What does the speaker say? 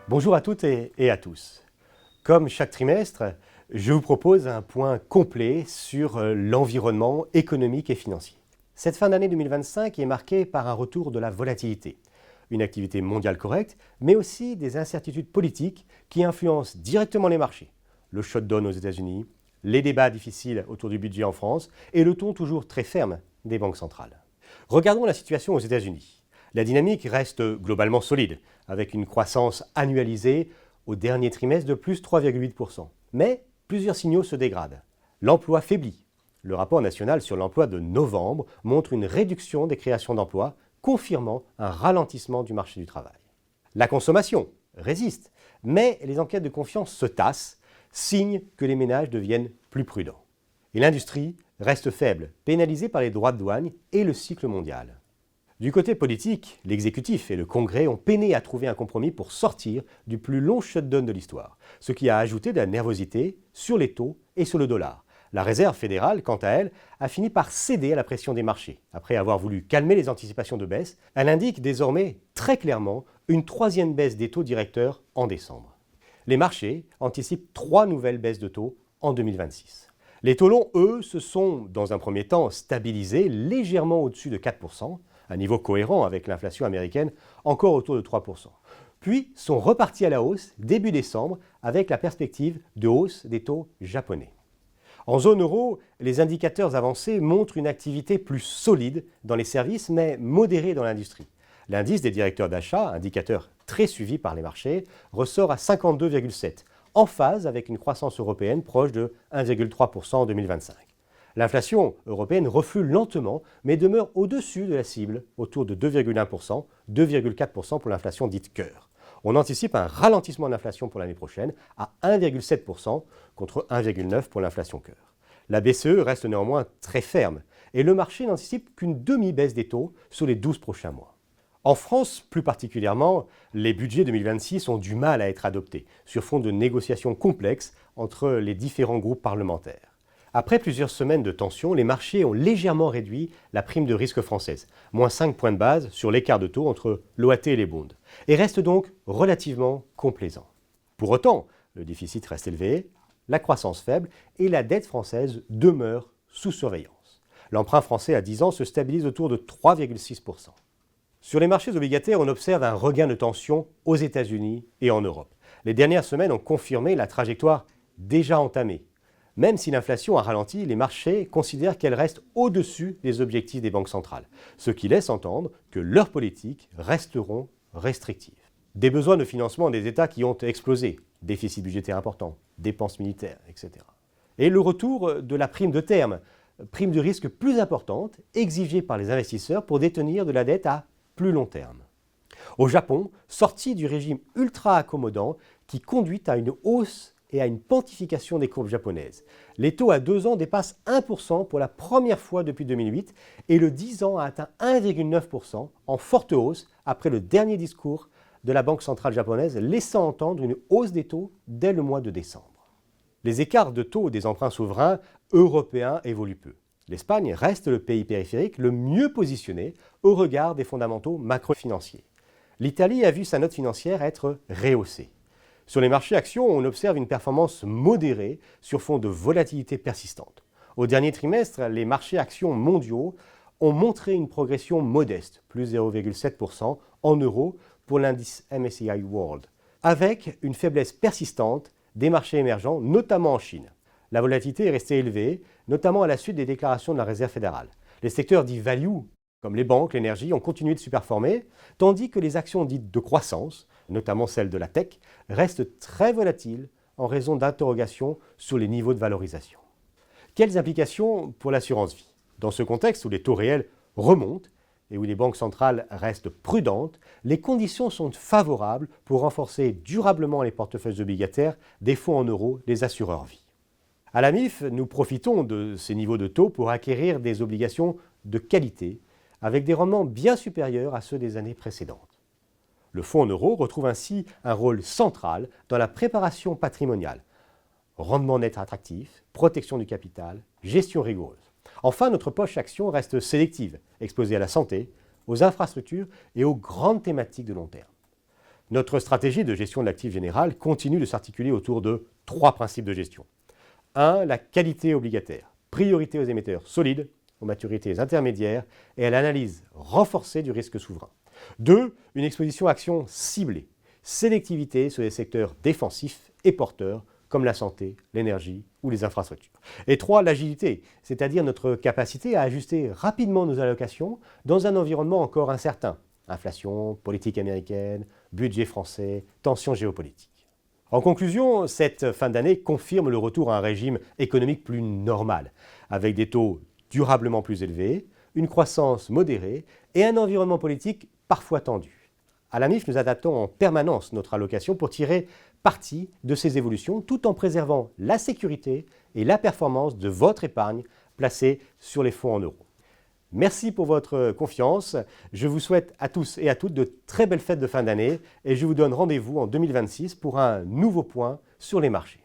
Bonjour à toutes et à tous. Comme chaque trimestre, je vous propose un point complet sur l'environnement économique et financier. Cette fin d'année 2025 est marquée par un retour de la volatilité, une activité mondiale correcte, mais aussi des incertitudes politiques qui influencent directement les marchés. Le shutdown aux États-Unis, les débats difficiles autour du budget en France et le ton toujours très ferme des banques centrales. Regardons la situation aux États-Unis. La dynamique reste globalement solide, avec une croissance annualisée au dernier trimestre de plus 3,8%. Mais plusieurs signaux se dégradent. L'emploi faiblit. Le rapport national sur l'emploi de novembre montre une réduction des créations d'emplois, confirmant un ralentissement du marché du travail. La consommation résiste, mais les enquêtes de confiance se tassent, signe que les ménages deviennent plus prudents. Et l'industrie reste faible, pénalisée par les droits de douane et le cycle mondial. Du côté politique, l'exécutif et le Congrès ont peiné à trouver un compromis pour sortir du plus long shutdown de l'histoire, ce qui a ajouté de la nervosité sur les taux et sur le dollar. La Réserve fédérale, quant à elle, a fini par céder à la pression des marchés. Après avoir voulu calmer les anticipations de baisse, elle indique désormais très clairement une troisième baisse des taux directeurs en décembre. Les marchés anticipent 3 nouvelles baisses de taux en 2026. Les taux longs, eux, se sont, dans un premier temps, stabilisés légèrement au-dessus de 4%, un niveau cohérent avec l'inflation américaine encore autour de 3%. Puis sont repartis à la hausse début décembre avec la perspective de hausse des taux japonais. En zone euro, les indicateurs avancés montrent une activité plus solide dans les services mais modérée dans l'industrie. L'indice des directeurs d'achat, indicateur très suivi par les marchés, ressort à 52,7, en phase avec une croissance européenne proche de 1,3% en 2025. L'inflation européenne reflue lentement, mais demeure au-dessus de la cible, autour de 2,1%, 2,4% pour l'inflation dite cœur. On anticipe un ralentissement de l'inflation pour l'année prochaine à 1,7% contre 1,9% pour l'inflation cœur. La BCE reste néanmoins très ferme et le marché n'anticipe qu'une demi-baisse des taux sur les 12 prochains mois. En France, plus particulièrement, les budgets 2026 ont du mal à être adoptés, sur fond de négociations complexes entre les différents groupes parlementaires. Après plusieurs semaines de tension, les marchés ont légèrement réduit la prime de risque française, moins 5 points de base sur l'écart de taux entre l'OAT et les bonds, et restent donc relativement complaisants. Pour autant, le déficit reste élevé, la croissance faible et la dette française demeure sous surveillance. L'emprunt français à 10 ans se stabilise autour de 3,6%. Sur les marchés obligataires, on observe un regain de tension aux États-Unis et en Europe. Les dernières semaines ont confirmé la trajectoire déjà entamée. Même si l'inflation a ralenti, les marchés considèrent qu'elle reste au-dessus des objectifs des banques centrales, ce qui laisse entendre que leurs politiques resteront restrictives. Des besoins de financement des États qui ont explosé, déficit budgétaire important, dépenses militaires, etc. Et le retour de la prime de terme, prime de risque plus importante, exigée par les investisseurs pour détenir de la dette à plus long terme. Au Japon, sortie du régime ultra accommodant qui conduit à une hausse et à une pontification des courbes japonaises. Les taux à 2 ans dépassent 1% pour la première fois depuis 2008 et le 10 ans a atteint 1,9% en forte hausse après le dernier discours de la Banque centrale japonaise laissant entendre une hausse des taux dès le mois de décembre. Les écarts de taux des emprunts souverains européens évoluent peu. L'Espagne reste le pays périphérique le mieux positionné au regard des fondamentaux macro-financiers. L'Italie a vu sa note financière être rehaussée. Sur les marchés actions, on observe une performance modérée sur fond de volatilité persistante. Au dernier trimestre, les marchés actions mondiaux ont montré une progression modeste, plus 0,7% en euros pour l'indice MSCI World, avec une faiblesse persistante des marchés émergents, notamment en Chine. La volatilité est restée élevée, notamment à la suite des déclarations de la Réserve fédérale. Les secteurs dits value, comme les banques, l'énergie, ont continué de superperformer, tandis que les actions dites de croissance, notamment celles de la tech, restent très volatiles en raison d'interrogations sur les niveaux de valorisation. Quelles implications pour l'assurance vie? Dans ce contexte où les taux réels remontent et où les banques centrales restent prudentes, les conditions sont favorables pour renforcer durablement les portefeuilles obligataires des fonds en euros des assureurs vie. À la MIF, nous profitons de ces niveaux de taux pour acquérir des obligations de qualité avec des rendements bien supérieurs à ceux des années précédentes. Le fonds en euros retrouve ainsi un rôle central dans la préparation patrimoniale. Rendement net attractif, protection du capital, gestion rigoureuse. Enfin, notre poche action reste sélective, exposée à la santé, aux infrastructures et aux grandes thématiques de long terme. Notre stratégie de gestion de l'actif général continue de s'articuler autour de 3 principes de gestion. 1. La qualité obligataire. Priorité aux émetteurs solides, aux maturités intermédiaires et à l'analyse renforcée du risque souverain. 2. Une exposition à actions ciblées. Sélectivité sur les secteurs défensifs et porteurs comme la santé, l'énergie ou les infrastructures. Et 3. L'agilité, c'est-à-dire notre capacité à ajuster rapidement nos allocations dans un environnement encore incertain. Inflation, politique américaine, budget français, tensions géopolitiques. En conclusion, cette fin d'année confirme le retour à un régime économique plus normal, avec des taux durablement plus élevés, une croissance modérée et un environnement politique parfois tendu. À la MIF, nous adaptons en permanence notre allocation pour tirer parti de ces évolutions tout en préservant la sécurité et la performance de votre épargne placée sur les fonds en euros. Merci pour votre confiance. Je vous souhaite à tous et à toutes de très belles fêtes de fin d'année et je vous donne rendez-vous en 2026 pour un nouveau point sur les marchés.